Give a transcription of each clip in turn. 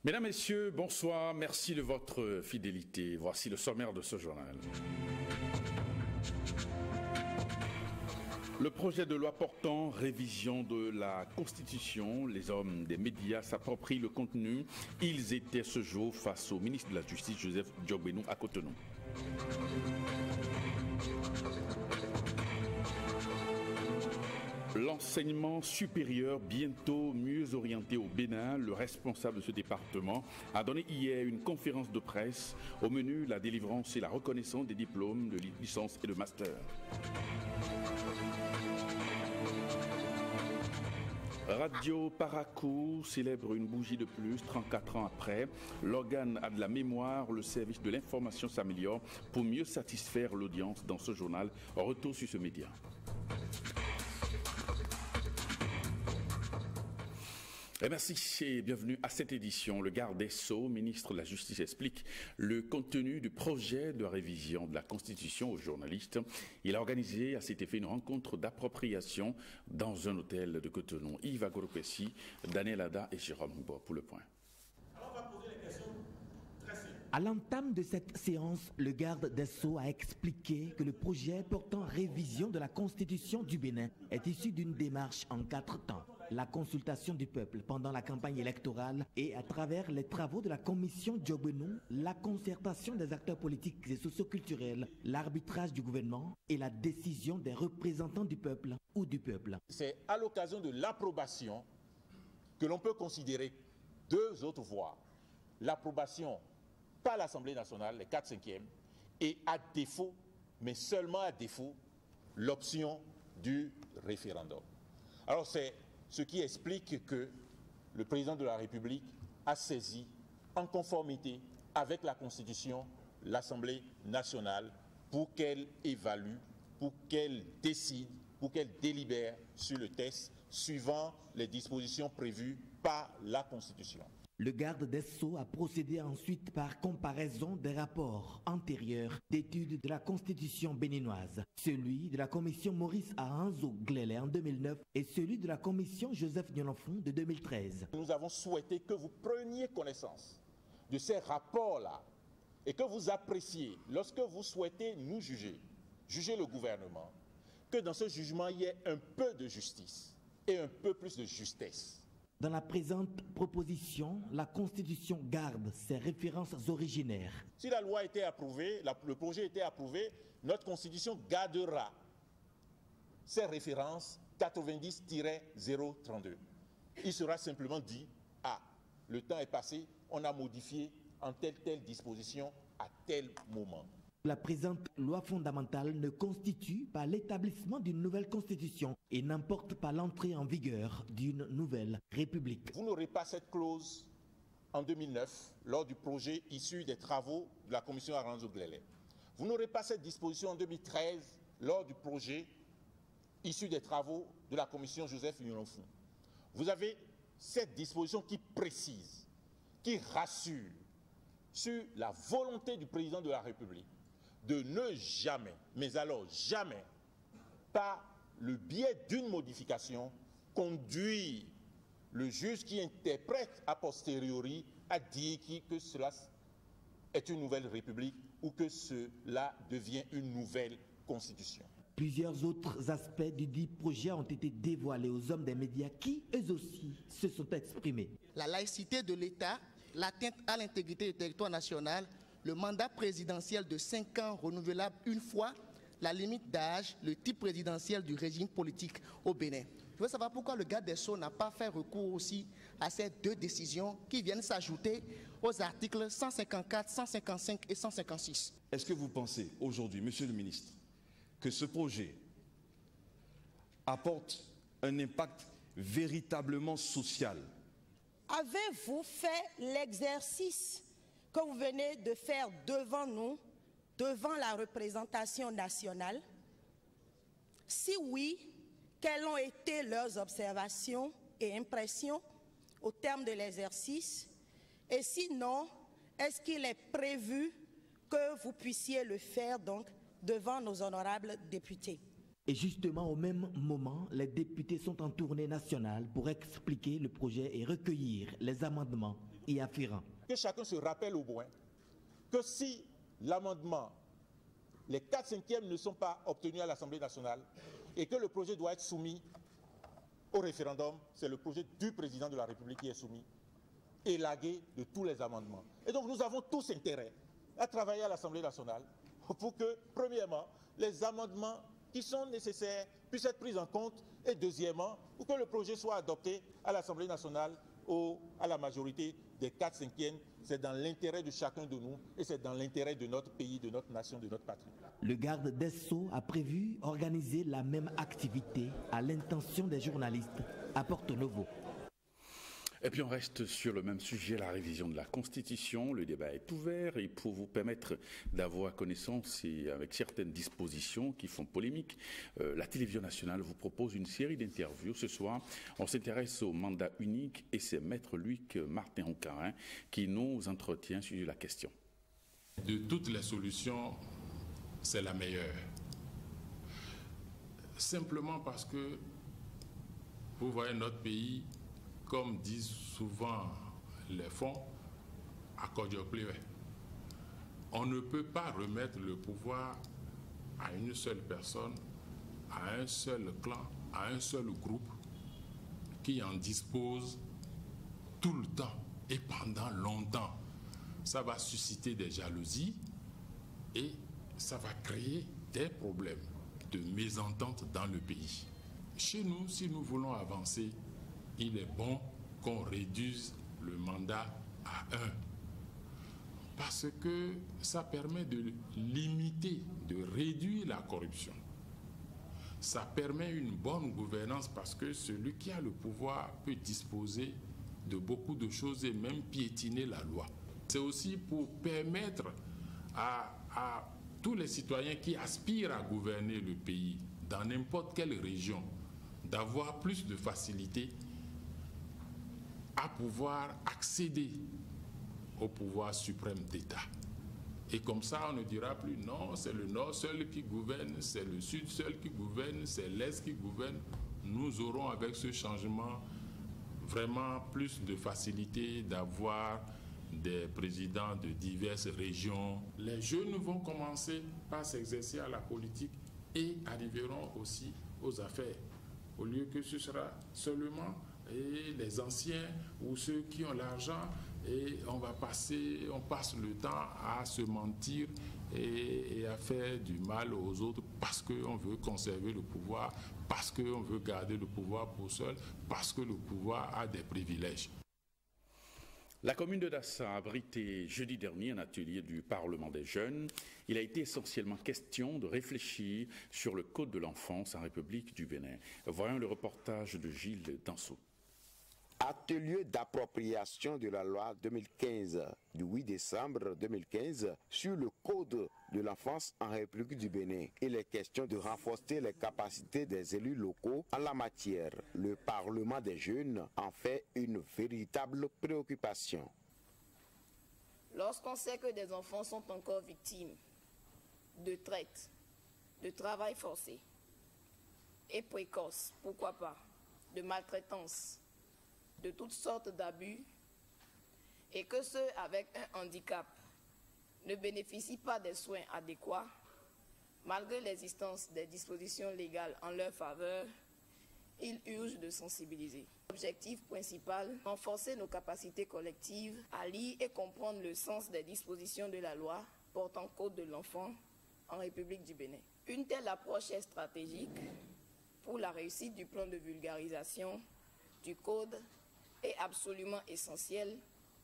Mesdames, Messieurs, bonsoir, merci de votre fidélité. Voici le sommaire de ce journal. Le projet de loi portant révision de la Constitution, les hommes des médias s'approprient le contenu. Ils étaient ce jour face au ministre de la Justice, Joseph Diogbenou, à Cotonou. L'enseignement supérieur bientôt mieux orienté au Bénin, le responsable de ce département a donné hier une conférence de presse. Au menu, la délivrance et la reconnaissance des diplômes de licence et de master. Radio Parakou célèbre une bougie de plus 34 ans après. L'organe a de la mémoire, le service de l'information s'améliore pour mieux satisfaire l'audience dans ce journal. Retour sur ce média. Et merci et bienvenue à cette édition. Le garde des Sceaux, ministre de la Justice, explique le contenu du projet de révision de la Constitution aux journalistes. Il a organisé à cet effet une rencontre d'appropriation dans un hôtel de Cotonou. Yves Agoropessi, Daniel Ada et Jérôme Houba pour le point. Alors on va poser les questions très simples. À l'entame de cette séance, le garde des Sceaux a expliqué que le projet portant révision de la Constitution du Bénin est issu d'une démarche en 4 temps. La consultation du peuple pendant la campagne électorale et à travers les travaux de la commission Diogbenou, la concertation des acteurs politiques et socioculturels, l'arbitrage du gouvernement et la décision des représentants du peuple ou du peuple. C'est à l'occasion de l'approbation que l'on peut considérer 2 autres voies. L'approbation par l'Assemblée nationale, les 4/5e, et à défaut, mais seulement à défaut, l'option du référendum. Alors c'est ce qui explique que le président de la République a saisi, en conformité avec la Constitution, l'Assemblée nationale pour qu'elle évalue, pour qu'elle décide, pour qu'elle délibère sur le texte suivant les dispositions prévues par la Constitution. Le garde des Sceaux a procédé ensuite par comparaison des rapports antérieurs d'études de la Constitution béninoise, celui de la commission Maurice Ahanzo Glélé en 2009 et celui de la commission Joseph Nyolonfon de 2013. Nous avons souhaité que vous preniez connaissance de ces rapports-là et que vous appréciez, lorsque vous souhaitez nous juger le gouvernement, que dans ce jugement il y ait un peu de justice et un peu plus de justesse. Dans la présente proposition, la Constitution garde ses références originaires. Si la loi était approuvée, le projet était approuvé, notre Constitution gardera ses références 90-032. Il sera simplement dit, le temps est passé, on a modifié en telle disposition à tel moment. La présente loi fondamentale ne constitue pas l'établissement d'une nouvelle constitution et n'emporte pas l'entrée en vigueur d'une nouvelle république. Vous n'aurez pas cette clause en 2009 lors du projet issu des travaux de la commission Ahanzo Glélé. Vous n'aurez pas cette disposition en 2013 lors du projet issu des travaux de la commission Joseph Nyolonfon. Vous avez cette disposition qui précise, qui rassure sur la volonté du président de la République de ne jamais, mais alors jamais, par le biais d'une modification, conduire le juge qui interprète a posteriori à dire que cela est une nouvelle république ou que cela devient une nouvelle constitution. Plusieurs autres aspects du dit projet ont été dévoilés aux hommes des médias qui, eux aussi, se sont exprimés. La laïcité de l'État, l'atteinte à l'intégrité du territoire national, le mandat présidentiel de 5 ans renouvelable une fois, la limite d'âge, le type présidentiel du régime politique au Bénin. Je veux savoir pourquoi le garde des Sceaux n'a pas fait recours aussi à ces 2 décisions qui viennent s'ajouter aux articles 154, 155 et 156. Est-ce que vous pensez aujourd'hui, monsieur le ministre, que ce projet apporte un impact véritablement social? Avez-vous fait l'exercice que vous venez de faire devant nous, devant la représentation nationale? Si oui, quelles ont été leurs observations et impressions au terme de l'exercice? Et sinon, est-ce qu'il est prévu que vous puissiez le faire donc devant nos honorables députés? Et justement, au même moment, les députés sont en tournée nationale pour expliquer le projet et recueillir les amendements y afférents. Que chacun se rappelle au moins que si l'amendement, les 4/5 ne sont pas obtenus à l'Assemblée nationale et que le projet doit être soumis au référendum, c'est le projet du président de la République qui est soumis, élagué de tous les amendements. Et donc nous avons tous intérêt à travailler à l'Assemblée nationale pour que, premièrement, les amendements qui sont nécessaires puissent être pris en compte et deuxièmement, pour que le projet soit adopté à l'Assemblée nationale à la majorité des 4/5. C'est dans l'intérêt de chacun de nous et c'est dans l'intérêt de notre pays, de notre nation, de notre patrie. Le garde des Sceaux a prévu organiser la même activité à l'intention des journalistes à Porto Novo. Et puis on reste sur le même sujet, la révision de la Constitution. Le débat est ouvert et pour vous permettre d'avoir connaissance et avec certaines dispositions qui font polémique, la télévision nationale vous propose une série d'interviews. Ce soir, on s'intéresse au mandat unique et c'est Maître Luc Martin-Roncarin qui nous entretient sur la question. De toutes les solutions, c'est la meilleure. Simplement parce que, vous voyez, notre pays, comme disent souvent les fonds, à Kodjoplé, on ne peut pas remettre le pouvoir à une seule personne, à un seul clan, à un seul groupe qui en dispose tout le temps et pendant longtemps. Ça va susciter des jalousies et ça va créer des problèmes de mésentente dans le pays. Chez nous, si nous voulons avancer, il est bon qu'on réduise le mandat à 1. Parce que ça permet de limiter, de réduire la corruption. Ça permet une bonne gouvernance parce que celui qui a le pouvoir peut disposer de beaucoup de choses et même piétiner la loi. C'est aussi pour permettre à tous les citoyens qui aspirent à gouverner le pays dans n'importe quelle région d'avoir plus de facilité à pouvoir accéder au pouvoir suprême d'État. Et comme ça, on ne dira plus non, c'est le Nord seul qui gouverne, c'est le Sud seul qui gouverne, c'est l'Est qui gouverne. Nous aurons avec ce changement vraiment plus de facilité d'avoir des présidents de diverses régions. Les jeunes vont commencer par s'exercer à la politique et arriveront aussi aux affaires. Au lieu que ce sera seulement les anciens ou ceux qui ont l'argent et on passe le temps à se mentir et à faire du mal aux autres parce qu'on veut conserver le pouvoir, parce qu'on veut garder le pouvoir pour seul, parce que le pouvoir a des privilèges. La commune de Dassa a abrité jeudi dernier un atelier du Parlement des jeunes. Il a été essentiellement question de réfléchir sur le code de l'enfance en République du Bénin. Voyons le reportage de Gilles Dansou. Atelier d'appropriation de la loi 2015 du 8 décembre 2015 sur le code de l'enfance en République du Bénin. Il est question de renforcer les capacités des élus locaux en la matière. Le Parlement des jeunes en fait une véritable préoccupation. Lorsqu'on sait que des enfants sont encore victimes de traite, de travail forcé et précoce, pourquoi pas, de maltraitance, de toutes sortes d'abus, et que ceux avec un handicap ne bénéficient pas des soins adéquats, malgré l'existence des dispositions légales en leur faveur, il urge de sensibiliser. L'objectif principal, renforcer nos capacités collectives à lire et comprendre le sens des dispositions de la loi portant code de l'enfant en République du Bénin. Une telle approche est stratégique pour la réussite du plan de vulgarisation du code est absolument essentiel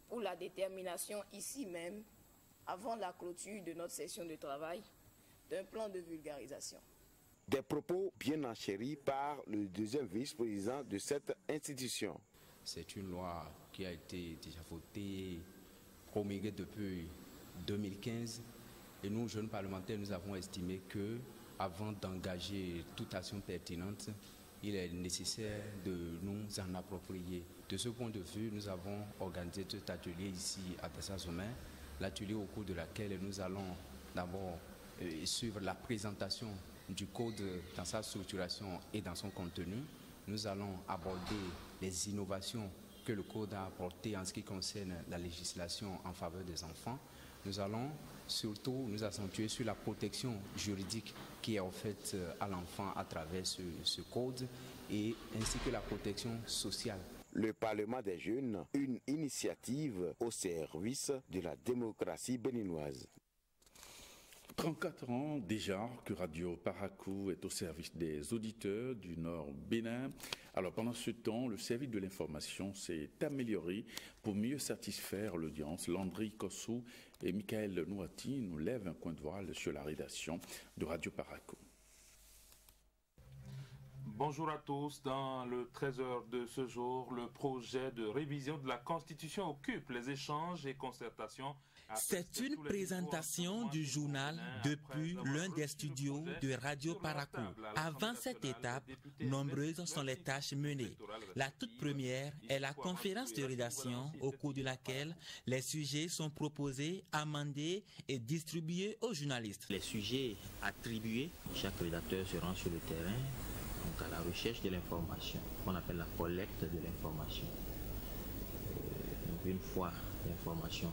pour la détermination ici même, avant la clôture de notre session de travail, d'un plan de vulgarisation. Des propos bien enchéris par le deuxième vice-président de cette institution. C'est une loi qui a été déjà votée, promulguée depuis 2015 et nous, jeunes parlementaires, nous avons estimé que avant d'engager toute action pertinente, il est nécessaire de nous en approprier. De ce point de vue, nous avons organisé cet atelier ici à Dassa-Zomain, l'atelier au cours de laquelle nous allons d'abord suivre la présentation du code dans sa structuration et dans son contenu. Nous allons aborder les innovations que le code a apportées en ce qui concerne la législation en faveur des enfants. Nous allons surtout nous accentuer sur la protection juridique qui est offerte à l'enfant à travers ce code et ainsi que la protection sociale. Le Parlement des jeunes, une initiative au service de la démocratie béninoise. 34 ans déjà que Radio Parakou est au service des auditeurs du Nord Bénin. Alors pendant ce temps, le service de l'information s'est amélioré pour mieux satisfaire l'audience. Landry Kossou et Michael Nouati nous lèvent un coin de voile sur la rédaction de Radio Parakou. Bonjour à tous. Dans le 13h de ce jour, le projet de révision de la Constitution occupe les échanges et concertations. C'est une présentation du journal depuis l'un des studios de Radio Parakou. Avant cette étape, nombreuses sont les tâches menées. La toute première est la conférence de rédaction au cours de laquelle les sujets sont proposés, amendés et distribués aux journalistes. Les sujets attribués, chaque rédacteur se rend sur le terrain, donc à la recherche de l'information, qu'on appelle la collecte de l'information. Donc une fois l'information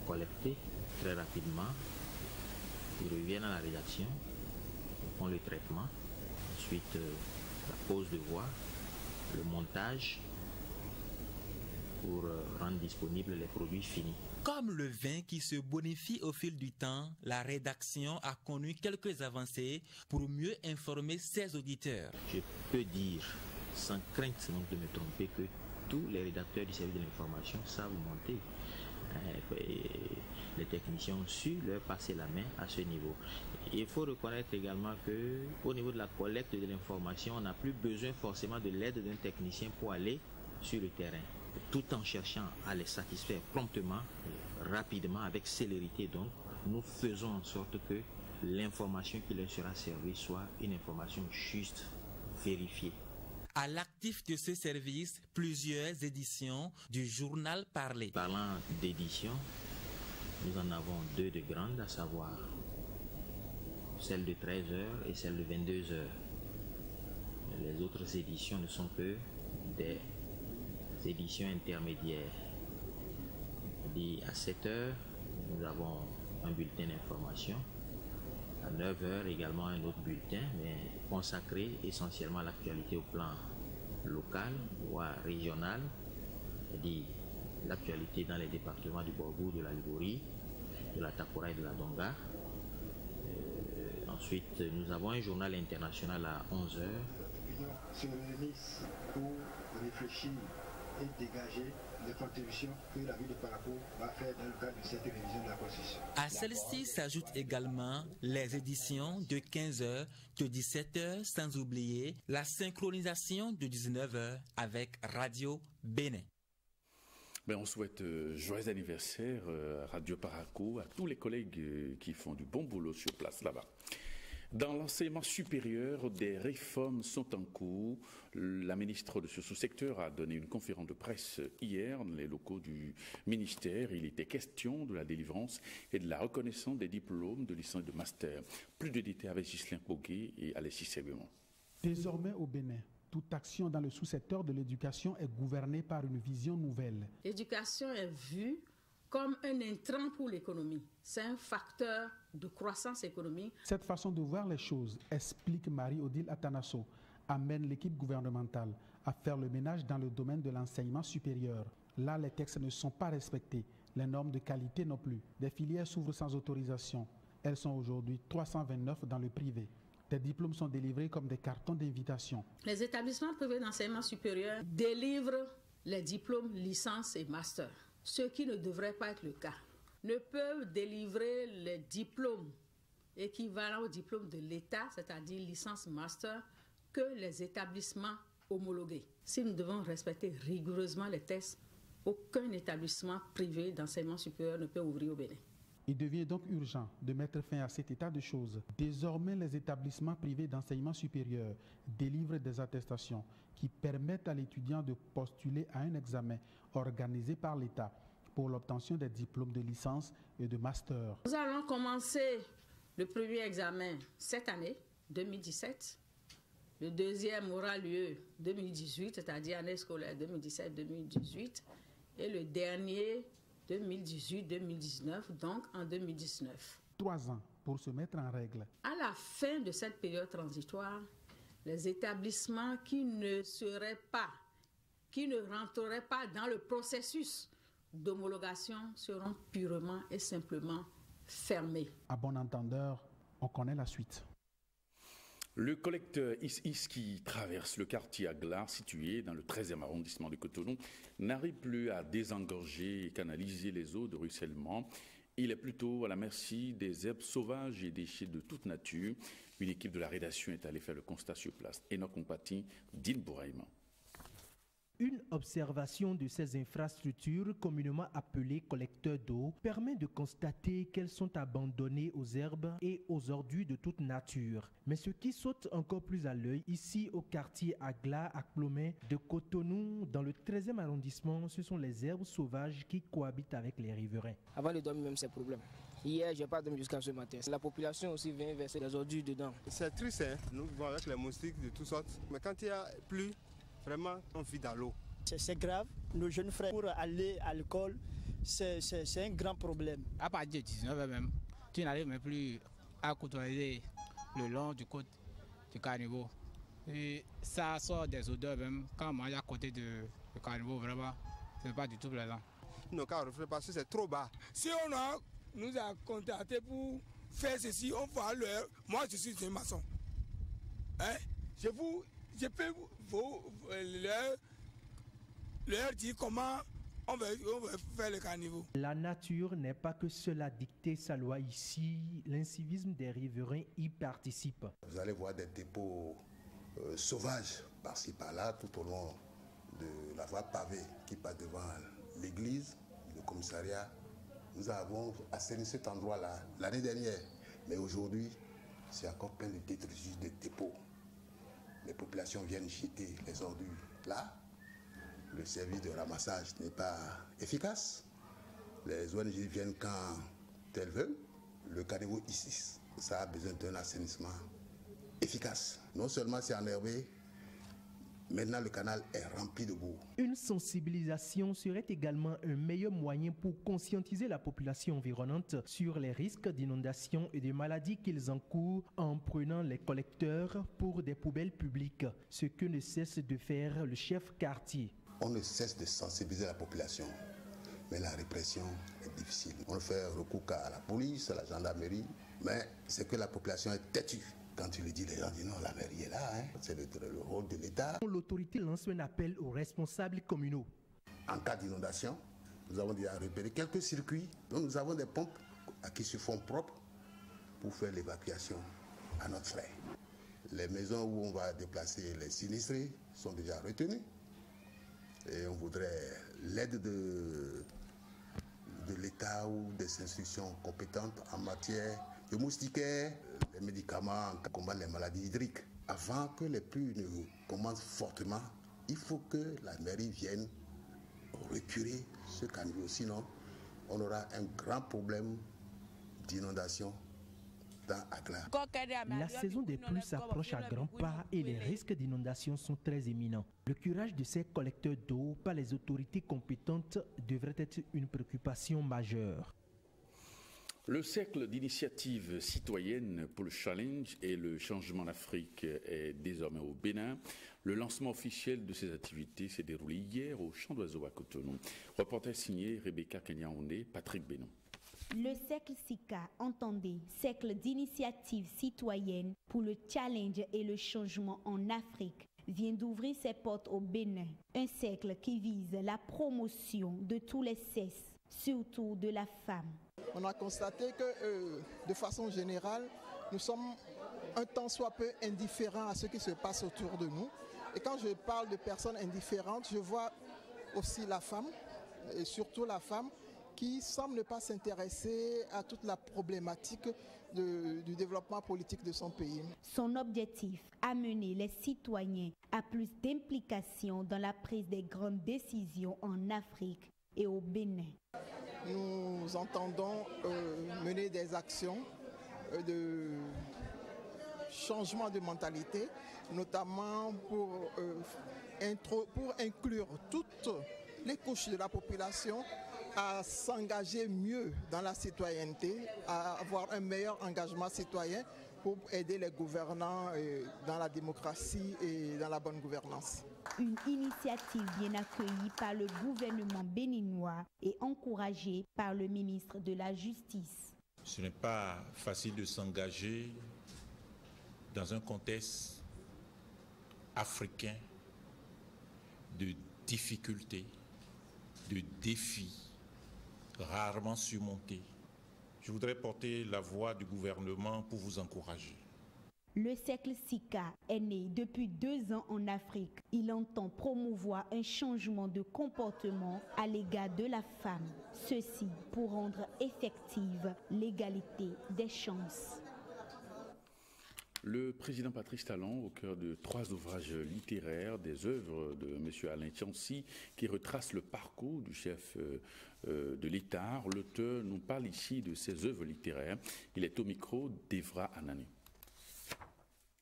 collectée, très rapidement, ils reviennent à la rédaction, ils font le traitement, ensuite la pose de voix, le montage pour rendre disponibles les produits finis. Comme le vin qui se bonifie au fil du temps, la rédaction a connu quelques avancées pour mieux informer ses auditeurs. Je peux dire, sans crainte donc de me tromper, que tous les rédacteurs du service de l'information savent monter. Les techniciens ont su leur passer la main à ce niveau. Il faut reconnaître également qu'au niveau de la collecte de l'information, on n'a plus besoin forcément de l'aide d'un technicien pour aller sur le terrain, tout en cherchant à les satisfaire promptement, rapidement, avec célérité. Donc, nous faisons en sorte que l'information qui leur sera servie soit une information juste, vérifiée. À l'actif de ce service, plusieurs éditions du journal Parler. Parlant d'éditions, nous en avons deux de grandes, à savoir celle de 13h et celle de 22h. Les autres éditions ne sont que des éditions intermédiaires. À 7h, nous avons un bulletin d'information. À 9h également un autre bulletin, mais consacré essentiellement à l'actualité au plan local ou régional, c'est-à-dire l'actualité dans les départements du Borgou, de la Liborie, de la Takora et de la Donga. Ensuite, nous avons un journal international à 11h. Se réunissent pour réfléchir et dégager les contributions que la ville de Parakou va faire dans le cadre de cette révision de la Constitution. À celle-ci s'ajoutent également les éditions de 15h, de 17h, sans oublier la synchronisation de 19h avec Radio Bénin. On souhaite joyeux anniversaire à Radio Parakou, à tous les collègues qui font du bon boulot sur place là-bas. Dans l'enseignement supérieur, des réformes sont en cours. La ministre de ce sous-secteur a donné une conférence de presse hier dans les locaux du ministère. Il était question de la délivrance et de la reconnaissance des diplômes de licence et de master. Plus de détails avec Ghislain Poguet et Alessis Segumon. Désormais au Bénin, toute action dans le sous-secteur de l'éducation est gouvernée par une vision nouvelle. L'éducation est vue comme un intrant pour l'économie. C'est un facteur de croissance économique. Cette façon de voir les choses, explique Marie-Odile Atanasso, amène l'équipe gouvernementale à faire le ménage dans le domaine de l'enseignement supérieur. Là, les textes ne sont pas respectés, les normes de qualité non plus. Des filières s'ouvrent sans autorisation. Elles sont aujourd'hui 329 dans le privé. Des diplômes sont délivrés comme des cartons d'invitation. Les établissements privés d'enseignement supérieur délivrent les diplômes licence et master, ce qui ne devrait pas être le cas. Ne peuvent délivrer les diplômes équivalents au diplôme de l'État, c'est-à-dire licence master, que les établissements homologués. Si nous devons respecter rigoureusement les tests, aucun établissement privé d'enseignement supérieur ne peut ouvrir au Bénin. Il devient donc urgent de mettre fin à cet état de choses. Désormais, les établissements privés d'enseignement supérieur délivrent des attestations qui permettent à l'étudiant de postuler à un examen organisé par l'État pour l'obtention des diplômes de licence et de master. Nous allons commencer le premier examen cette année, 2017. Le deuxième aura lieu 2018, c'est-à-dire année scolaire 2017-2018. Et le dernier 2018-2019, donc en 2019. 3 ans pour se mettre en règle. À la fin de cette période transitoire, les établissements qui ne rentreraient pas dans le processus d'homologation seront purement et simplement fermés. À bon entendeur, on connaît la suite. Le collecteur Is qui traverse le quartier Aglar, situé dans le 13e arrondissement de Cotonou, n'arrive plus à désengorger et canaliser les eaux de ruissellement. Il est plutôt à la merci des herbes sauvages et déchets de toute nature. Une équipe de la rédaction est allée faire le constat sur place. Enoch Compati, Dine Bouraïman. Une observation de ces infrastructures, communément appelées collecteurs d'eau, permet de constater qu'elles sont abandonnées aux herbes et aux ordures de toute nature. Mais ce qui saute encore plus à l'œil, ici au quartier Agla, à Plomé de Cotonou, dans le 13e arrondissement, ce sont les herbes sauvages qui cohabitent avec les riverains. Avant de dormir, même c'est problème. Hier, je n'ai pas dormi jusqu'à ce matin. La population aussi vient verser les ordures dedans. C'est triste, hein? Nous vivons avec les moustiques de toutes sortes. Mais quand il y a plu, vraiment, on vit dans l'eau. C'est grave. Nos jeunes frères, pour aller à l'école, c'est un grand problème. À partir de 19h même, tu n'arrives même plus à côtoyer le long du côte du caniveau. Et ça sort des odeurs même. Quand on mange à côté du caniveau, vraiment, ce n'est pas du tout plaisant. Nos cas reflètent parce que c'est trop bas. Si on nous a contactés pour faire ceci, on va leur... Moi, je suis un maçon. Hein? Je peux leur dire comment on va faire le caniveau. La nature n'est pas que cela dicter sa loi ici. L'incivisme des riverains y participe. Vous allez voir des dépôts sauvages par-ci par-là, tout au long de la voie pavée qui passe devant l'église, le commissariat. Nous avons assaini cet endroit-là l'année dernière, mais aujourd'hui, c'est encore plein de détritus de dépôts. Les populations viennent jeter les ordures là. Le service de ramassage n'est pas efficace. Les ONG viennent quand elles veulent. Le caniveau ici, ça a besoin d'un assainissement efficace. Non seulement c'est enherbé, maintenant le canal est rempli de boue. Une sensibilisation serait également un meilleur moyen pour conscientiser la population environnante sur les risques d'inondation et de maladies qu'ils encourent en prenant les collecteurs pour des poubelles publiques, ce que ne cesse de faire le chef quartier. On ne cesse de sensibiliser la population, mais la répression est difficile. On fait recours à la police, à la gendarmerie, mais c'est que la population est têtue. Quand tu le dis, les gens disent non, la mairie est là, hein. C'est le rôle de l'État. L'autorité lance un appel aux responsables communaux. En cas d'inondation, nous avons déjà repéré quelques circuits. Donc nous avons des pompes qui se font propres pour faire l'évacuation à notre frais. Les maisons où on va déplacer les sinistrés sont déjà retenues. Et on voudrait l'aide de l'État ou des institutions compétentes en matière de moustiquaires, les médicaments qui combattent les maladies hydriques. Avant que les pluies ne commencent fortement, il faut que la mairie vienne recurer ce caniveau. Sinon, on aura un grand problème d'inondation. La saison des pluies s'approche à grands pas et les risques d'inondation sont très imminents. Le curage de ces collecteurs d'eau par les autorités compétentes devrait être une préoccupation majeure. Le cercle d'initiatives citoyennes pour le challenge et le changement en Afrique est désormais au Bénin. Le lancement officiel de ces activités s'est déroulé hier au Champ d'Oiseaux à Cotonou. Reporter signé Rebecca Kenyaoundé, Patrick Bénon. Le cercle SICA, entendez, cercle d'initiatives citoyennes pour le challenge et le changement en Afrique, vient d'ouvrir ses portes au Bénin. Un cercle qui vise la promotion de tous les sexes, surtout de la femme. On a constaté que, de façon générale, nous sommes un tant soit peu indifférents à ce qui se passe autour de nous. Et quand je parle de personnes indifférentes, je vois aussi la femme, et surtout la femme, qui semble ne pas s'intéresser à toute la problématique du développement politique de son pays. Son objectif, amener les citoyens à plus d'implication dans la prise des grandes décisions en Afrique et au Bénin. Nous entendons mener des actions de changement de mentalité, notamment pour inclure toutes les couches de la population à s'engager mieux dans la citoyenneté, à avoir un meilleur engagement citoyen pour aider les gouvernants dans la démocratie et dans la bonne gouvernance. Une initiative bien accueillie par le gouvernement béninois et encouragée par le ministre de la Justice. Ce n'est pas facile de s'engager dans un contexte africain de difficultés, de défis rarement surmontés. Je voudrais porter la voix du gouvernement pour vous encourager. Le cercle SICA est né depuis 2 ans en Afrique. Il entend promouvoir un changement de comportement à l'égard de la femme. Ceci pour rendre effective l'égalité des chances. Le président Patrice Talon, au cœur de 3 ouvrages littéraires, des œuvres de M. Alain Tiancy, qui retracent le parcours du chef de l'État. L'auteur nous parle ici de ses œuvres littéraires. Il est au micro d'Evra Anani.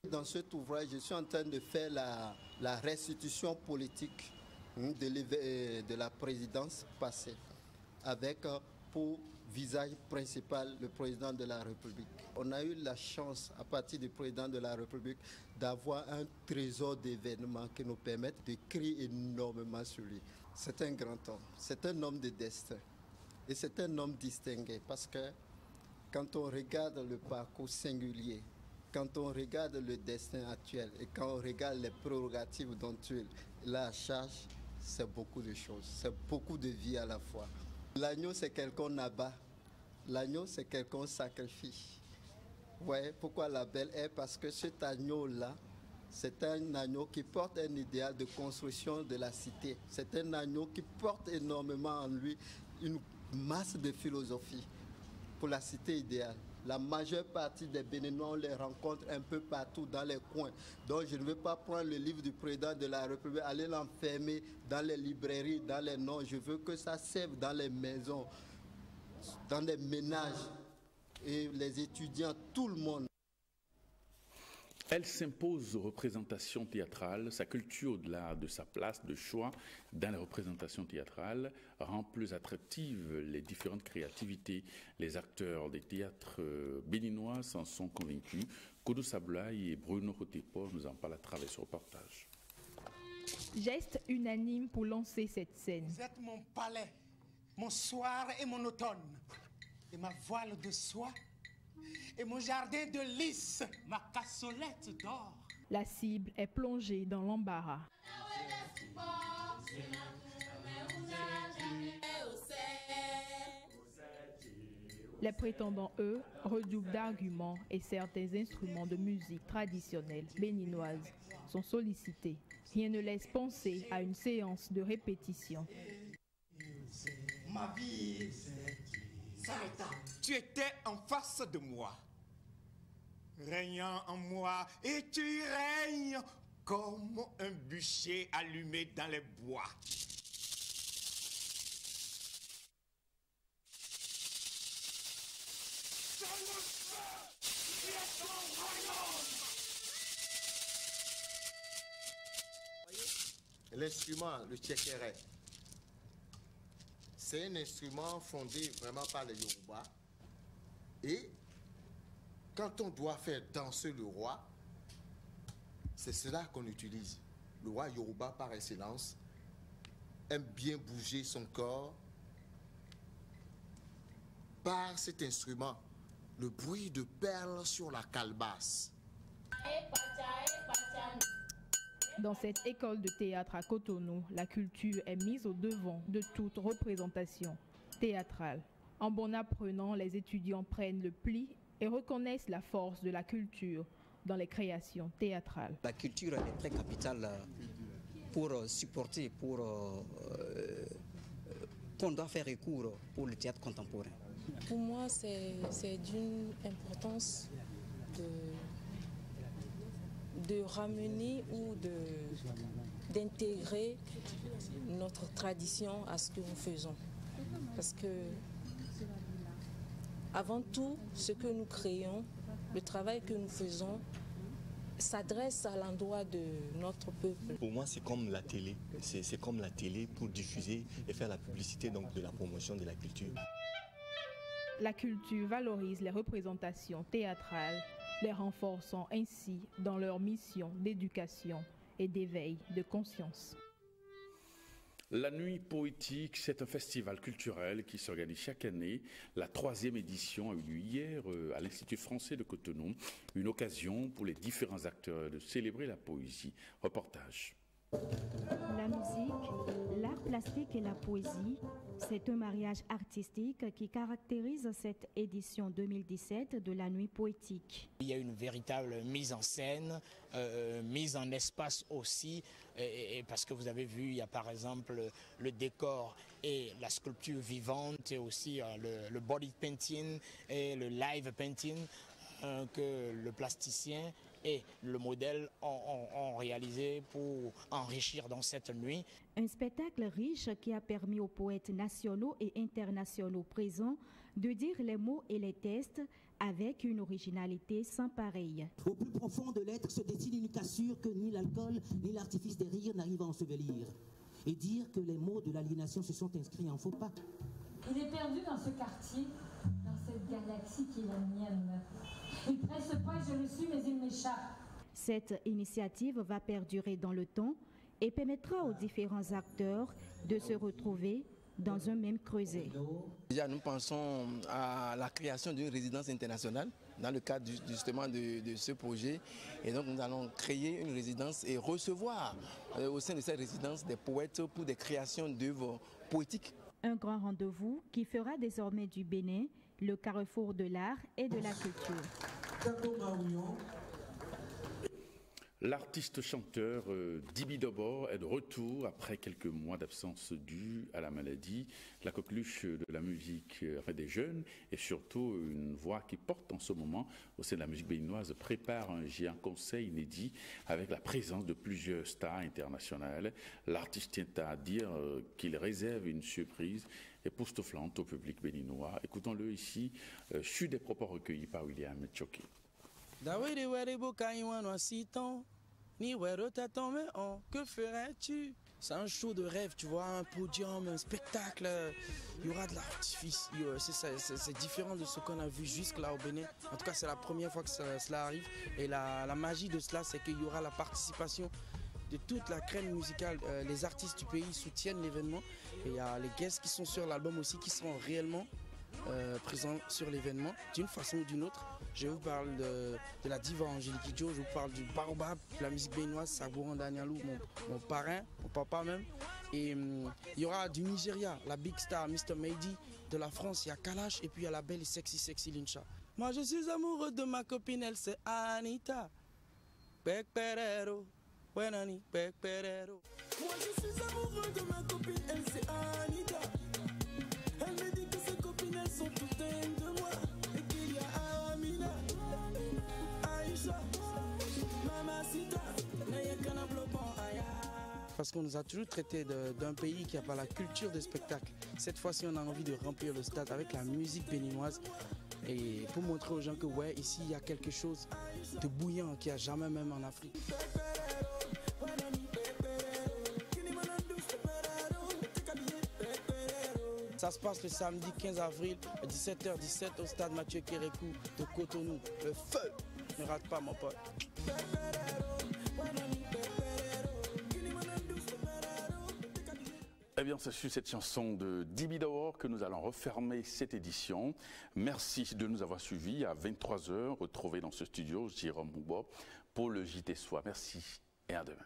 Dans cet ouvrage, je suis en train de faire la restitution politique de la présidence passée, avec pour visage principal le président de la République. On a eu la chance, à partir du président de la République, d'avoir un trésor d'événements qui nous permettent d'écrire énormément sur lui. C'est un grand homme, c'est un homme de destin et c'est un homme distingué parce que quand on regarde le parcours singulier, quand on regarde le destin actuel et quand on regarde les prérogatives dont il a à charge, c'est beaucoup de choses, c'est beaucoup de vie à la fois. L'agneau, c'est quelqu'un abat. L'agneau, c'est quelqu'un sacrifie. Ouais, pourquoi la belle est? Parce que cet agneau-là, c'est un agneau qui porte un idéal de construction de la cité. C'est un agneau qui porte énormément en lui une masse de philosophie pour la cité idéale. La majeure partie des Béninois, on les rencontre un peu partout dans les coins. Donc je ne veux pas prendre le livre du président de la République, aller l'enfermer dans les librairies, dans les noms. Je veux que ça serve dans les maisons, dans les ménages, et les étudiants, tout le monde. Elle s'impose aux représentations théâtrales. Sa culture, au-delà de sa place de choix dans les représentations théâtrales, rend plus attractives les différentes créativités. Les acteurs des théâtres béninois s'en sont convaincus. Kodo Sablaï et Bruno Rotepo nous en parlent à travers ce reportage. Geste unanime pour lancer cette scène. Vous êtes mon palais, mon soir et mon automne, et ma voile de soie, et mon jardin de lys, ma cassolette d'or. La cible est plongée dans l'embarras. Les prétendants, eux, redoublent d'arguments et certains instruments de musique traditionnelle béninoise sont sollicités. Rien ne laisse penser à une séance de répétition. Ma vie s'arrêta. Tu étais en face de moi, régnant en moi, et tu règnes comme un bûcher allumé dans les bois. L'instrument, le tchékéré, c'est un instrument fondé vraiment par les Yoruba. Et quand on doit faire danser le roi, c'est cela qu'on utilise. Le roi Yoruba par excellence aime bien bouger son corps par cet instrument, le bruit de perles sur la calebasse. Dans cette école de théâtre à Cotonou, la culture est mise au devant de toute représentation théâtrale. En bon apprenant, les étudiants prennent le pli et reconnaissent la force de la culture dans les créations théâtrales. La culture est très capitale pour supporter, qu'on doit faire recours pour le théâtre contemporain. Pour moi, c'est d'une importance de ramener ou d'intégrer notre tradition à ce que nous faisons. Parce que, avant tout, ce que nous créons, le travail que nous faisons, s'adresse à l'endroit de notre peuple. Pour moi, c'est comme la télé. C'est comme la télé pour diffuser et faire la publicité donc, de la promotion de la culture. La culture valorise les représentations théâtrales, les renforçant ainsi dans leur mission d'éducation et d'éveil de conscience. La Nuit poétique, c'est un festival culturel qui s'organise chaque année. La 3e édition a eu lieu hier à l'Institut français de Cotonou. Une occasion pour les différents acteurs de célébrer la poésie. Reportage. La musique, l'art plastique et la poésie, c'est un mariage artistique qui caractérise cette édition 2017 de la Nuit poétique. Il y a une véritable mise en scène, mise en espace aussi, et parce que vous avez vu, il y a par exemple le décor et la sculpture vivante, et aussi le body painting et le live painting que le plasticien et le modèle ont réalisé pour enrichir dans cette nuit. Un spectacle riche qui a permis aux poètes nationaux et internationaux présents de dire les mots et les textes avec une originalité sans pareille. Au plus profond de l'être se dessine une cassure que ni l'alcool ni l'artifice des rires n'arrivent à ensevelir. Et dire que les mots de l'aliénation se sont inscrits en faux pas. Il est perdu dans ce quartier, dans cette galaxie qui est la mienne. Il presse pas, je le suis, mais il m'échappe. Cette initiative va perdurer dans le temps et permettra aux différents acteurs de se retrouver dans un même creuset. Déjà, nous pensons à la création d'une résidence internationale dans le cadre justement de ce projet. Et donc nous allons créer une résidence et recevoir au sein de cette résidence des poètes pour des créations d'œuvres poétiques. Un grand rendez-vous qui fera désormais du Bénin le carrefour de l'art et de la culture. L'artiste chanteur Dibi Dobor est de retour après quelques mois d'absence due à la maladie. La coqueluche de la musique des jeunes et surtout une voix qui porte en ce moment au sein de la musique béninoise prépare un géant concert inédit avec la présence de plusieurs stars internationales. L'artiste tient à dire qu'il réserve une surprise époustouflante au public béninois. Écoutons-le ici, sur des propos recueillis par William Tchoké. Que ferais-tu? C'est un show de rêve, tu vois, un podium, un spectacle, il y aura de l'artifice, c'est différent de ce qu'on a vu jusque-là au Bénin. En tout cas, c'est la première fois que cela arrive et la magie de cela, c'est qu'il y aura la participation de toute la crème musicale. Les artistes du pays soutiennent l'événement et il y a les guests qui sont sur l'album aussi qui seront réellement présents sur l'événement d'une façon ou d'une autre. Je vous parle de la diva Angélique Kidjo, je vous parle du baobab, de la musique béninoise, Sabouran Danielou, mon parrain, mon papa même. Et il y aura du Nigeria, la big star Mr. Mehdi, de la France, il y a Kalash et puis il y a la belle et sexy Lincha. Moi je suis amoureux de ma copine, elle c'est Anita. Pek Perero, Wenani, Pek Perero. Moi je suis amoureux de ma copine, elle c'est Anita. Elle me dit que ses copines elles sont toutes de moi. Et qu'il y a Amina, Aïcha, Mamacita, Nayekana Blopon, Aya. Parce qu'on nous a toujours traité d'un pays qui n'a pas la culture de spectacle. Cette fois-ci, on a envie de remplir le stade avec la musique béninoise. Et pour montrer aux gens que ouais, ici, il y a quelque chose de bouillant qu'il n'y a jamais même en Afrique. Ça se passe le samedi 15 avril à 17h17 au stade Mathieu Kérékou de Cotonou. Le feu! Ne rate pas mon pote. Eh bien, c'est sur cette chanson de Dibi Dobor que nous allons refermer cette édition. Merci de nous avoir suivis. À 23h, retrouvez dans ce studio Jérôme Moubo pour le JT Soir. Merci et à demain.